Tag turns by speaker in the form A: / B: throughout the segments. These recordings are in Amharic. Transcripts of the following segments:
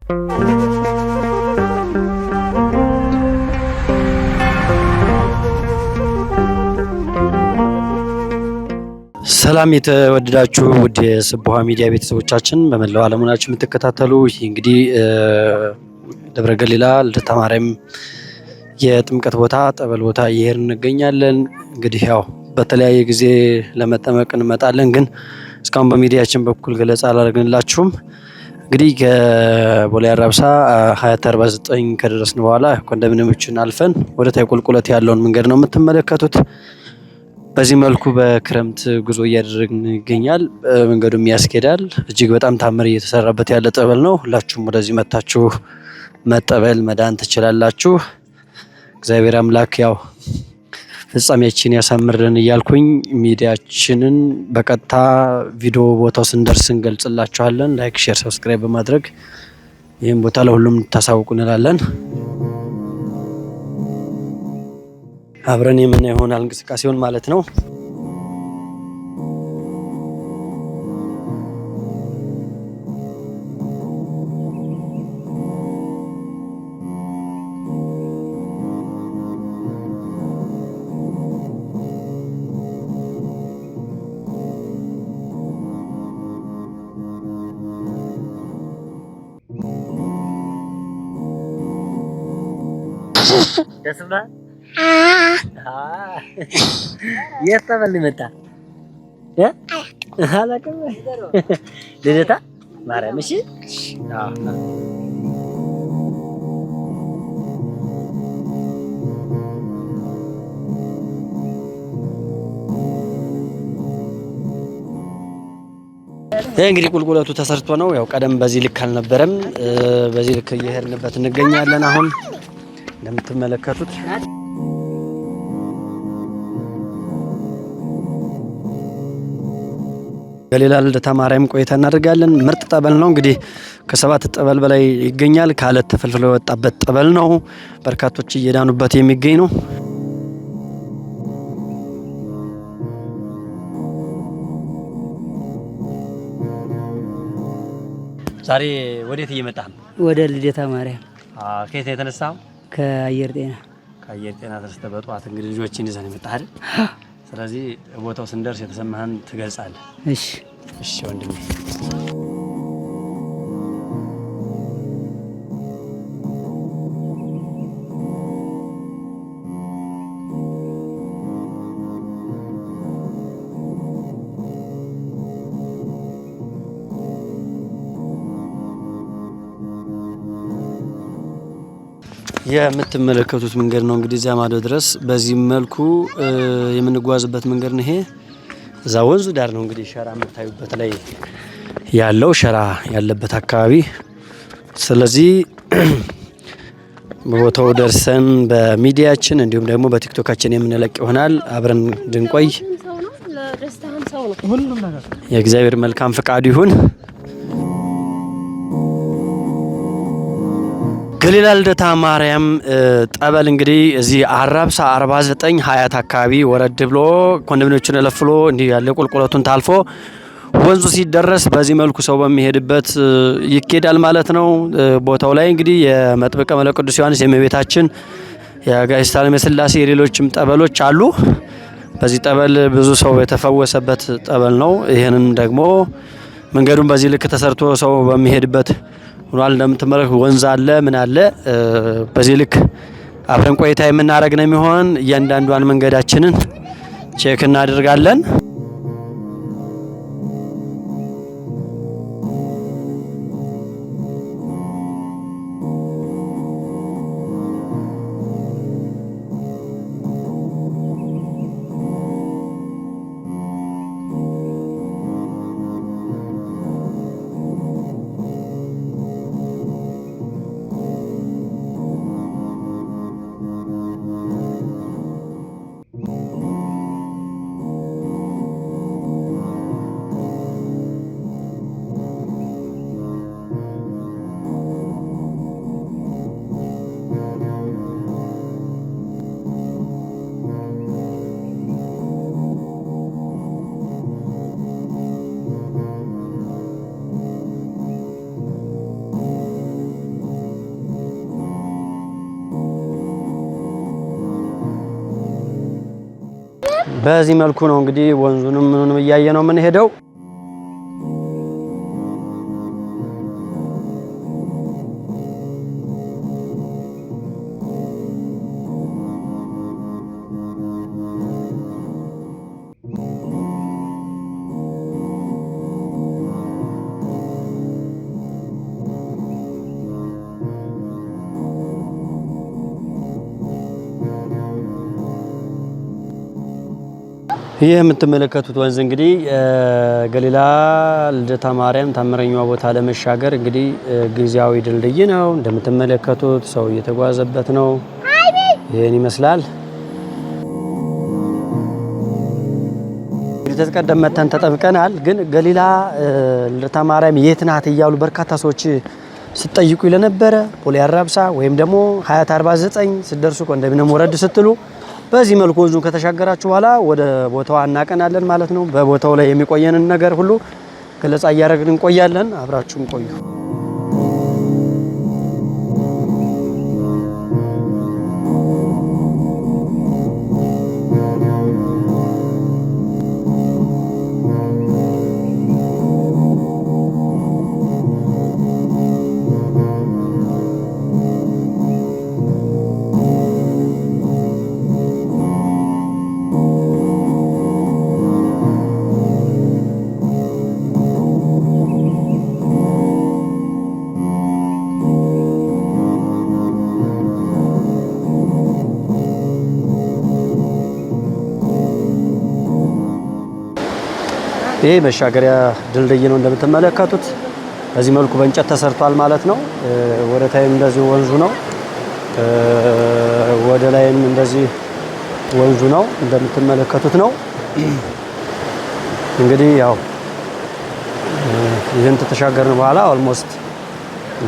A: ሰላም የተወደዳችሁ ውድ የስቡሃ ሚዲያ ቤተሰቦቻችን በመላው ዓለም ሆናችሁ የምትከታተሉ እንግዲህ ደብረ ገሊላ ልደታ ማርያም የጥምቀት ቦታ ጠበል ቦታ እየሄድን እንገኛለን። እንግዲህ ያው በተለያየ ጊዜ ለመጠመቅ እንመጣለን፣ ግን እስካሁን በሚዲያችን በኩል ገለጻ አላደረግንላችሁም። እንግዲህ ከቦሌ አራብሳ 2049 ከደረስን በኋላ ኮንዶሚኒየሞችን አልፈን ወደ ታይ ቁልቁለት ያለውን መንገድ ነው የምትመለከቱት። በዚህ መልኩ በክረምት ጉዞ እያደረግን ይገኛል። መንገዱም ያስኬዳል። እጅግ በጣም ታምር እየተሰራበት ያለ ጠበል ነው። ሁላችሁም ወደዚህ መታችሁ መጠበል መዳን ትችላላችሁ። እግዚአብሔር አምላክ ያው ፍጻሜያችን ያሳምርልን እያልኩኝ ሚዲያችንን በቀጥታ ቪዲዮ ቦታው ስንደርስ እንገልጽላችኋለን። ላይክ፣ ሼር፣ ሰብስክራይብ በማድረግ ይህን ቦታ ለሁሉም ታሳውቁ እንላለን። አብረን የምናየው ይሆናል እንቅስቃሴውን ማለት ነው።
B: ደስማ የት ጠበል መጣ አላውቅም። ልደታ ማርያም። እሺ
A: እንግዲህ ቁልቁለቱ ተሰርቶ ነው። ያው ቀደም በዚህ ልክ አልነበረም። በዚህ ልክ እየሄድንበት እንገኛለን። አሁን እንደምትመለከቱት ገሊላ ልደታ ማርያም ቆይታ እናደርጋለን። ምርጥ ጠበል ነው። እንግዲህ ከ7 ጠበል በላይ ይገኛል። ከአለት ተፈልፍሎ የወጣበት ጠበል ነው። በርካቶች እየዳኑበት የሚገኝ ነው። ዛሬ ወዴት እየመጣህ ነው?
B: ወደ ልደታ ማርያም።
A: ከየት ነው የተነሳው?
B: ከአየር ጤና።
A: ከአየር ጤና ተነስተህ በጠዋት እንግዲህ ልጆችን ይዘህ የመጣህ አይደል? ስለዚህ ቦታው ስንደርስ የተሰማህን ትገልጻለህ።
B: እሺ
A: እሺ ወንድሜ። የምትመለከቱት መንገድ ነው እንግዲህ እዚያ ማዶ ድረስ በዚህ መልኩ የምንጓዝበት መንገድ ነው። ይሄ እዛ ወንዙ ዳር ነው እንግዲህ ሸራ የምታዩበት ላይ ያለው ሸራ ያለበት አካባቢ። ስለዚህ በቦታው ደርሰን በሚዲያችን እንዲሁም ደግሞ በቲክቶካችን የምንለቅ ይሆናል። አብረን እንድንቆይ የእግዚአብሔር መልካም ፈቃዱ ይሁን። ገሊላ ልደታ ማርያም ጠበል እንግዲህ እዚህ አራብሳ 49 ሀያት አካባቢ ወረድ ብሎ ኮንዶሚኒየሞችን ለፍሎ እንዲህ ያለ ቁልቁለቱን ታልፎ ወንዙ ሲደረስ በዚህ መልኩ ሰው በሚሄድበት ይኬዳል ማለት ነው። ቦታው ላይ እንግዲህ የመጥምቀ መለኮት ቅዱስ ዮሐንስ የእመቤታችን የአጋዕዝተ ዓለም የሥላሴ የሌሎችም ጠበሎች አሉ። በዚህ ጠበል ብዙ ሰው የተፈወሰበት ጠበል ነው። ይህንን ደግሞ መንገዱን በዚህ ልክ ተሰርቶ ሰው በሚሄድበት ሆኗል። እንደምትመለከቱ ወንዝ አለ ምን አለ። በዚህ ልክ አብረን ቆይታ የምናደርግ ነው የሚሆን። እያንዳንዷን መንገዳችንን ቼክ እናደርጋለን። በዚህ መልኩ ነው እንግዲህ ወንዙንም ምኑንም እያየ ነው ምን ሄደው ይህ የምትመለከቱት ወንዝ እንግዲህ ገሊላ ልደታ ማርያም ታምረኛዋ ቦታ ለመሻገር እንግዲህ ጊዜያዊ ድልድይ ነው። እንደምትመለከቱት ሰው እየተጓዘበት ነው። ይሄን ይመስላል። እንግዲህ ተቀደም መተን ተጠምቀናል። ግን ገሊላ ልደታ ማርያም የት ናት እያሉ በርካታ ሰዎች ሲጠይቁ ለነበረ ፖሊ አራብሳ ወይም ደግሞ ሀያት 49 ስትደርሱ ኮንዶሚኒየም ወረድ ስትሉ በዚህ መልኩ ወንዙን ከተሻገራችሁ በኋላ ወደ ቦታው እናቀናለን ማለት ነው። በቦታው ላይ የሚቆየንን ነገር ሁሉ ገለጻ እያደረግን እንቆያለን። አብራችሁን ቆዩ። ይሄ መሻገሪያ ድልድይ ነው እንደምትመለከቱት። በዚህ መልኩ በእንጨት ተሰርቷል ማለት ነው። ወደ ታይም እንደዚህ ወንዙ ነው፣ ወደ ላይም እንደዚህ ወንዙ ነው እንደምትመለከቱት ነው። እንግዲህ ያው ይህን ተሻገርን በኋላ ኦልሞስት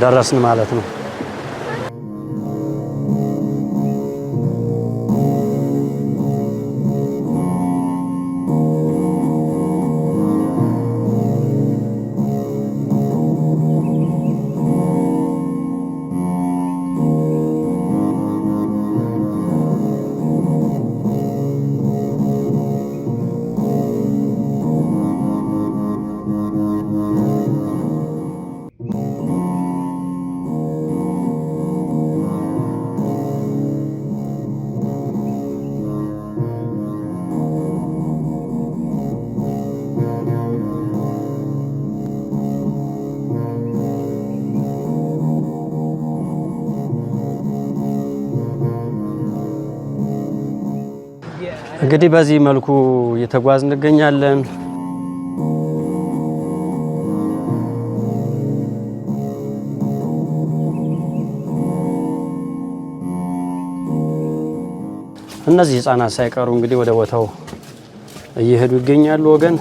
A: ደረስን ማለት ነው። እንግዲህ በዚህ መልኩ እየተጓዝን እንገኛለን። እነዚህ ህፃናት ሳይቀሩ እንግዲህ ወደ ቦታው እየሄዱ ይገኛሉ ወገን።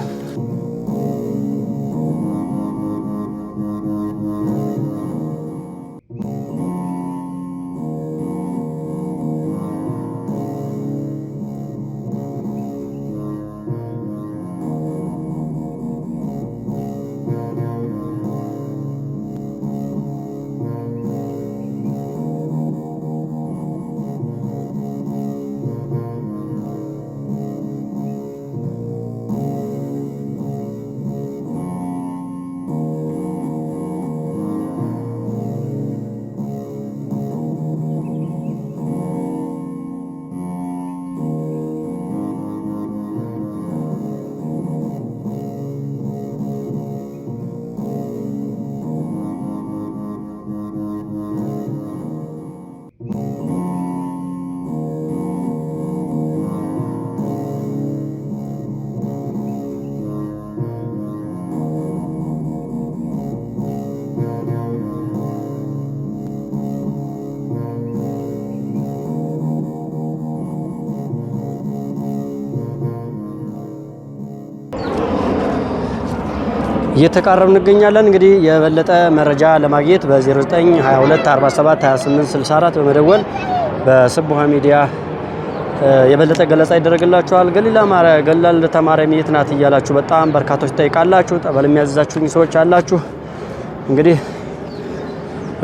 A: እየተቃረብን እንገኛለን። እንግዲህ የበለጠ መረጃ ለማግኘት በ0922472864 በመደወል በስቡሀ ሚዲያ የበለጠ ገለጻ ይደረግላችኋል። ገሊላ ልደታ ማርያም የት ናት እያላችሁ በጣም በርካቶች ጠይቃላችሁ። ጠበል የሚያዝዛችሁኝ ሰዎች አላችሁ። እንግዲህ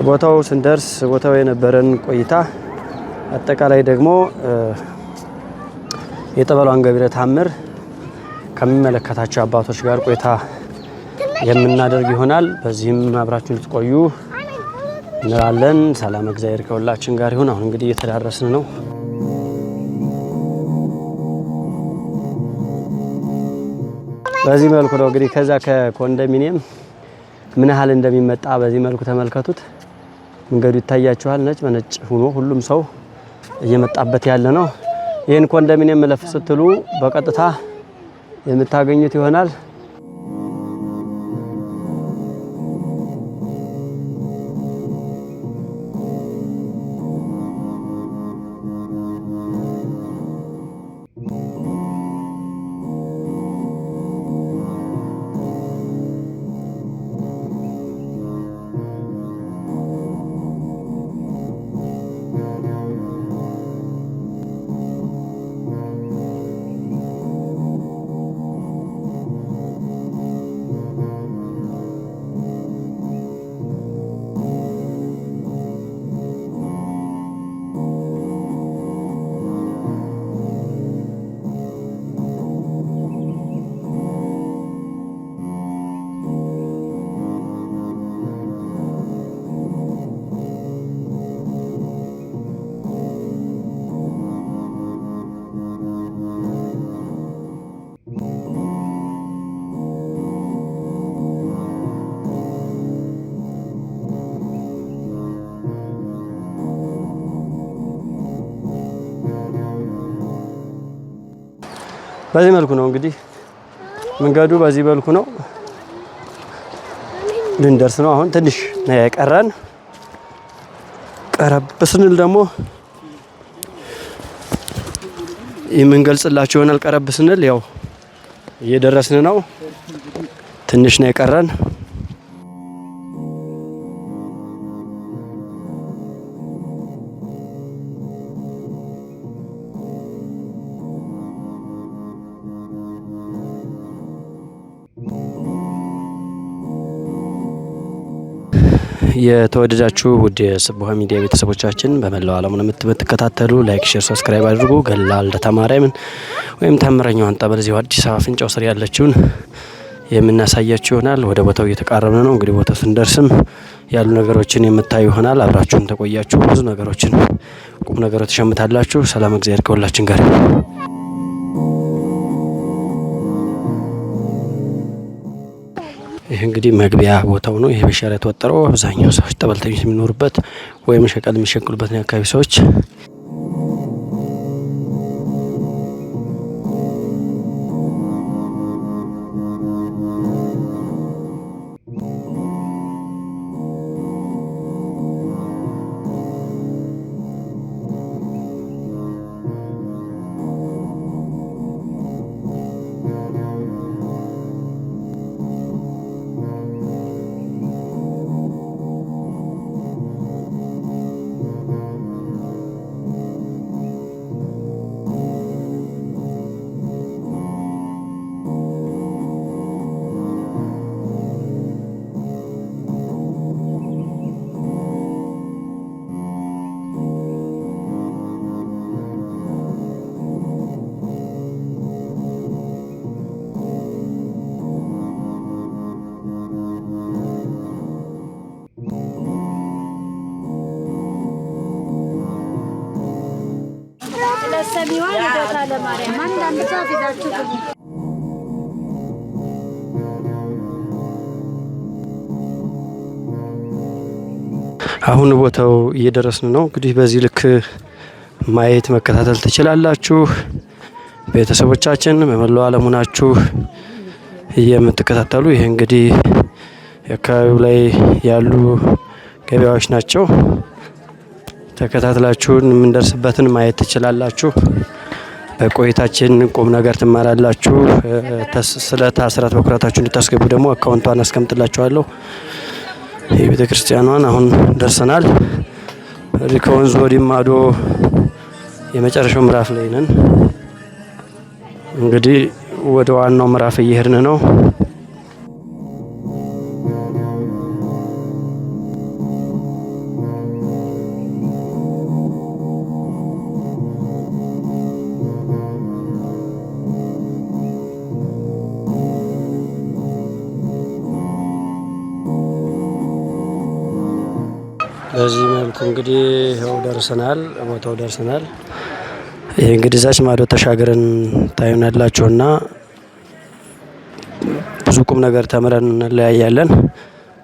A: ቦታው ስንደርስ ቦታው የነበረን ቆይታ አጠቃላይ ደግሞ የጠበሏን ገቢረ ተአምር ከሚመለከታቸው አባቶች ጋር ቆይታ የምናደርግ ይሆናል። በዚህም አብራችሁን ልትቆዩ እንላለን። ሰላም እግዚአብሔር ከሁላችን ጋር ይሁን። አሁን እንግዲህ እየተዳረስን ነው። በዚህ መልኩ ነው እንግዲህ ከዛ ከኮንዶሚኒየም ምን ያህል እንደሚመጣ በዚህ መልኩ ተመልከቱት። መንገዱ ይታያችኋል። ነጭ በነጭ ሆኖ ሁሉም ሰው እየመጣበት ያለ ነው። ይህን ኮንዶሚኒየም መለፍ ስትሉ በቀጥታ የምታገኙት ይሆናል። በዚህ መልኩ ነው እንግዲህ መንገዱ በዚህ መልኩ ነው። ልንደርስ ነው። አሁን ትንሽ ነው የቀረን። ቀረብ ስንል ደግሞ የምንገልጽላችሁ ይሆናል። ቀረብ ስንል ያው እየደረስን ነው። ትንሽ ነው የቀረን። የተወደዳችሁ ውድ የስቡሀ ሚዲያ ቤተሰቦቻችን በመላው ዓለም የምትከታተሉ ላይክ፣ ሼር፣ ሰብስክራይብ አድርጉ። ገላል ልደታ ማርያምን ወይም ታምረኛዋን ጠበል እዚሁ አዲስ አበባ አፍንጫው ስር ያለችውን የምናሳያችሁ ይሆናል። ወደ ቦታው እየተቃረብን ነው። እንግዲህ ቦታው ስንደርስም ያሉ ነገሮችን የምታዩ ይሆናል። አብራችሁን ተቆያችሁ ብዙ ነገሮችን ቁም ነገሮች ተሸምታላችሁ። ሰላም እግዚአብሔር ከሁላችን ጋር። ይህ እንግዲህ መግቢያ ቦታው ነው። ይሄ በሸራ የተወጠረው አብዛኛው ሰዎች ጠበልተኞች የሚኖሩበት ወይም ሸቀል የሚሸቅሉበት የአካባቢ ሰዎች አሁን ቦታው እየደረስን ነው። እንግዲህ በዚህ ልክ ማየት መከታተል ትችላላችሁ። ቤተሰቦቻችን በመላው ዓለም ናችሁ የምትከታተሉ። ይሄ እንግዲህ የአካባቢው ላይ ያሉ ገበያዎች ናቸው። ተከታትላችሁን የምንደርስበትን ማየት ትችላላችሁ። በቆይታችን ቁም ነገር ትማራላችሁ። ስለ አስራት በኩራታችሁ እንድታስገቡ ደግሞ አካውንቷን አስቀምጥላችኋለሁ። የቤተ ክርስቲያኗን አሁን ደርሰናል። ከወንዝ ወዲህ ማዶ የመጨረሻው ምዕራፍ ላይ ነን። እንግዲህ ወደ ዋናው ምዕራፍ እየሄድን ነው። በዚህ መልኩ እንግዲህ ይኸው ደርሰናል፣ ቦታው ደርሰናል። ይሄ እንግዲህ እዛች ማዶ ተሻገረን ታዩናላችሁና ብዙ ቁም ነገር ተምረን እንለያያለን።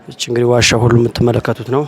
A: እቺ እንግዲህ ዋሻ ሁሉ የምትመለከቱት ነው።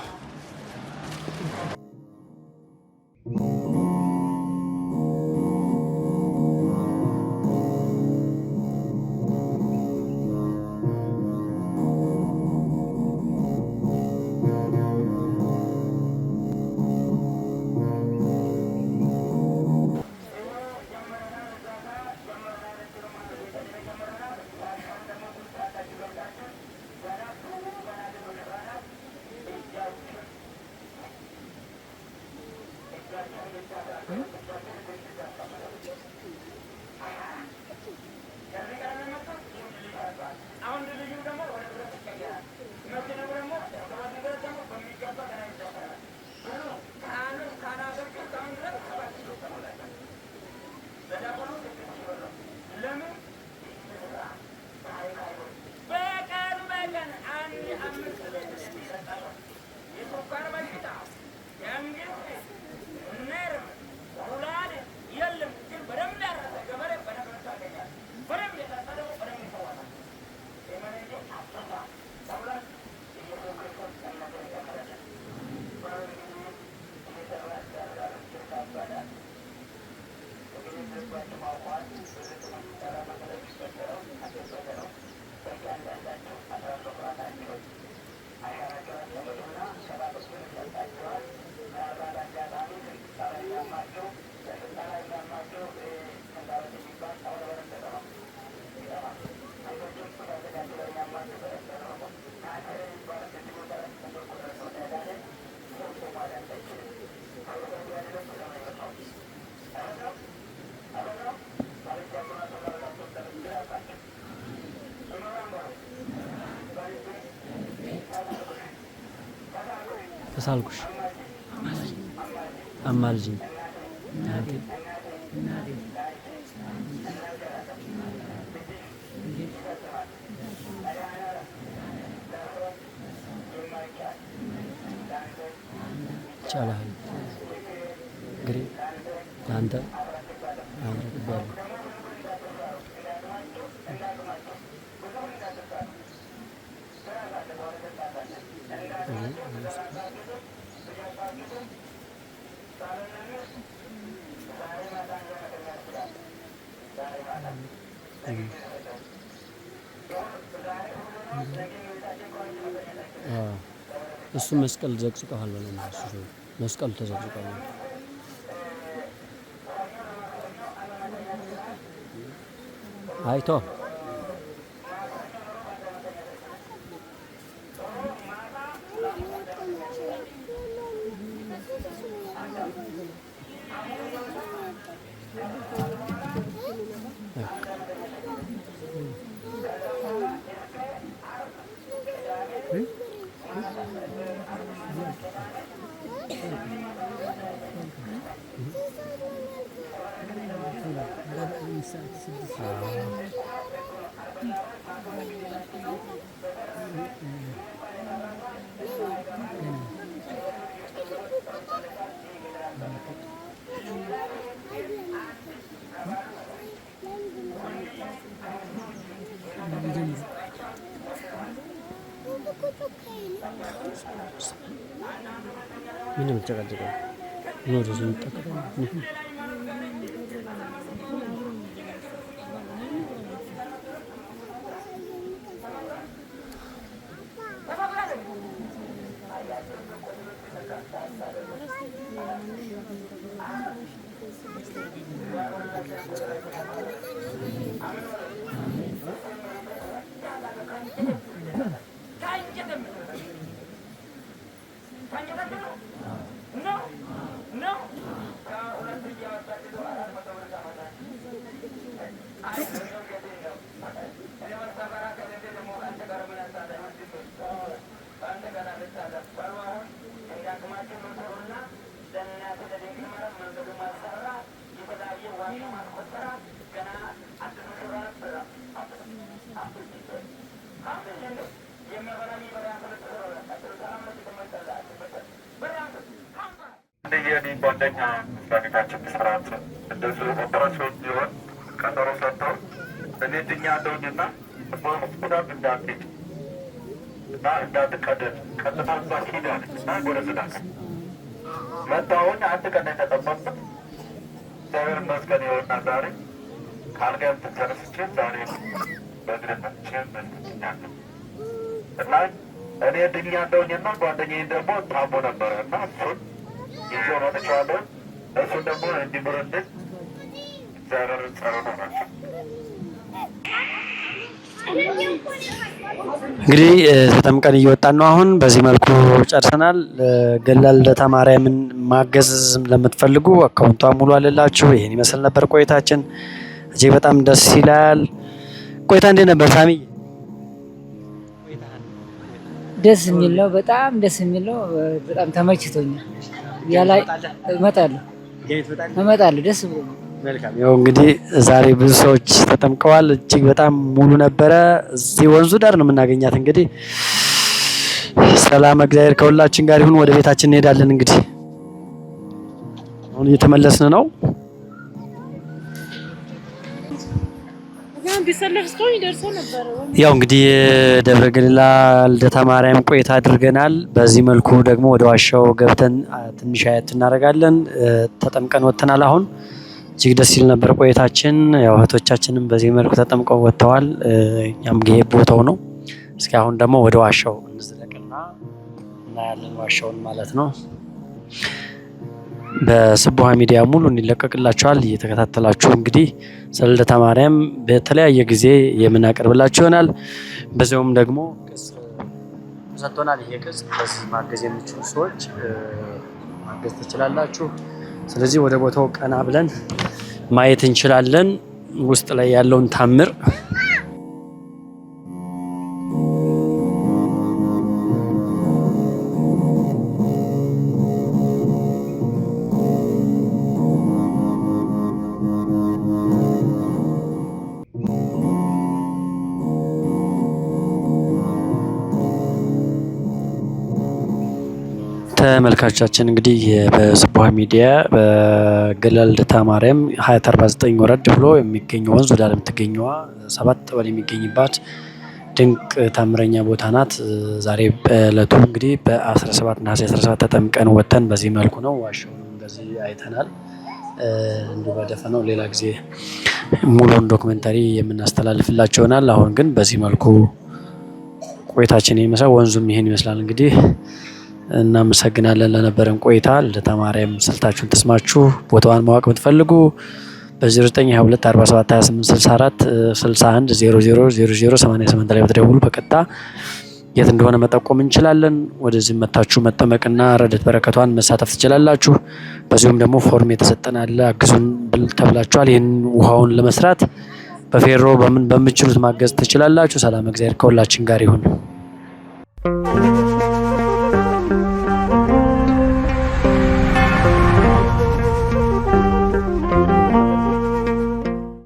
A: ተሳልኩሽ አማልጅኝ ይቻላል ግሪ አንተ አምረክባለሁ እሱ መስቀል ዘቅዝቀዋል ነው እሱ መስቀል ተዘቅዝቀዋል አይቶ ምንም ተቀደቀ ነው ነው ተቀደቀ
C: የኔ ጓደኛ መስሪያ ስራት እንደዚሁ ኦፐሬሽን ቢሆን ቀጠሮ ሰጥተው እኔ ድኛለሁኝና ሆስፒታል እንዳትሄድ እና እንዳትቀደድ ቀጥታ እዛ ሂዳል እና ጎረስዳት መጣሁኝ። አንድ ቀን የተጠበቅኩት እግዚአብሔር ይመስገን ይኸውና ዛሬ ከአልጋዬም ተነስቼ ዛሬ በእግርነቼ መስኛለሁ እና እኔ ድኛለሁኝና ጓደኛዬን ደግሞ ታሞ ነበረ እና እሱን ይዤው መጥቼዋለሁ። እሱን ደግሞ እንዲምርልኝ እግዚአብሔርን ጸሎት ናቸው።
A: እንግዲህ ተጠምቀን እየወጣን ነው። አሁን በዚህ መልኩ ጨርሰናል። ገላ ልደታ ማርያምን ማገዝ ለምትፈልጉ አካውንቷ ሙሉ አለላችሁ። ይሄን ይመስል ነበር ቆይታችን። እጅግ በጣም ደስ ይላል። ቆይታ እንዴት ነበር ሳሚ?
B: ደስ የሚል ነው። በጣም ደስ የሚል ነው። በጣም ተመችቶኛል። ያላይ እመጣለሁ ደስ ብሎ
A: መልካም። ያው እንግዲህ ዛሬ ብዙ ሰዎች ተጠምቀዋል። እጅግ በጣም ሙሉ ነበረ። እዚህ ወንዙ ዳር ነው የምናገኛት። እንግዲህ ሰላም እግዚአብሔር ከሁላችን ጋር ይሁን። ወደ ቤታችን እንሄዳለን። እንግዲህ አሁን እየተመለስን ነው። ያው እንግዲህ ደብረ ገሊላ ልደታ ማርያም ቆይታ አድርገናል። በዚህ መልኩ ደግሞ ወደ ዋሻው ገብተን ትንሽ አየት እናደርጋለን። ተጠምቀን ወጥተናል። አሁን እጅግ ደስ ይል ነበር ቆይታችን። ያው እህቶቻችንም በዚህ መልኩ ተጠምቀው ወጥተዋል። እኛም ይሄ ቦታው ነው። እስኪ አሁን ደግሞ ወደ ዋሻው እንዝለቅና እናያለን ዋሻውን ማለት ነው። በስቡሀ ሚዲያ ሙሉ እንዲለቀቅላችኋል እየተከታተላችሁ እንግዲህ ስለ ልደታ ማርያም በተለያየ ጊዜ የምናቀርብላችሁ ይሆናል። በዚያውም ደግሞ ቅጽ ሰጥቶናል። ይሄ ቅጽ በዚህ ማገዝ የሚችሉ ሰዎች ማገዝ ትችላላችሁ። ስለዚህ ወደ ቦታው ቀና ብለን ማየት እንችላለን ውስጥ ላይ ያለውን ታምር። ተመልካቾቻችን እንግዲህ በስቡሀ ሚዲያ በገላ ልደታ ማርያም 2049 ወረድ ብሎ የሚገኘው ወንዝ ዳር የምትገኘዋ 7 ጠበል የሚገኝባት ድንቅ ታምረኛ ቦታ ናት። ዛሬ በእለቱ እንግዲህ በ17 ነሐሴ 17 ተጠምቀን ወተን በዚህ መልኩ ነው ዋሻውንም በዚህ አይተናል። እንዲሁ በደፈነው ሌላ ጊዜ ሙሉውን ዶክመንታሪ የምናስተላልፍላችሁ ይሆናል። አሁን ግን በዚህ መልኩ ቆይታችን ይመስላል። ወንዙም ይሄን ይመስላል እንግዲህ እናመሰግናለን ለነበረን ቆይታ። ልደታ ማርያም ስልታችሁን ተስማችሁ ቦታዋን ማወቅ የምትፈልጉ በ0922 47 28 64 61 00 88 ላይ ብትደውሉ በቀጥታ የት እንደሆነ መጠቆም እንችላለን። ወደዚህ መታችሁ መጠመቅና ረድኤት በረከቷን መሳተፍ ትችላላችሁ። በዚሁም ደግሞ ፎርም የተሰጠን አለ አግዙን ተብላችኋል። ይህን ውሃውን ለመስራት በፌሮ በምችሉት ማገዝ ትችላላችሁ። ሰላም እግዚአብሔር ከሁላችን ጋር ይሁን።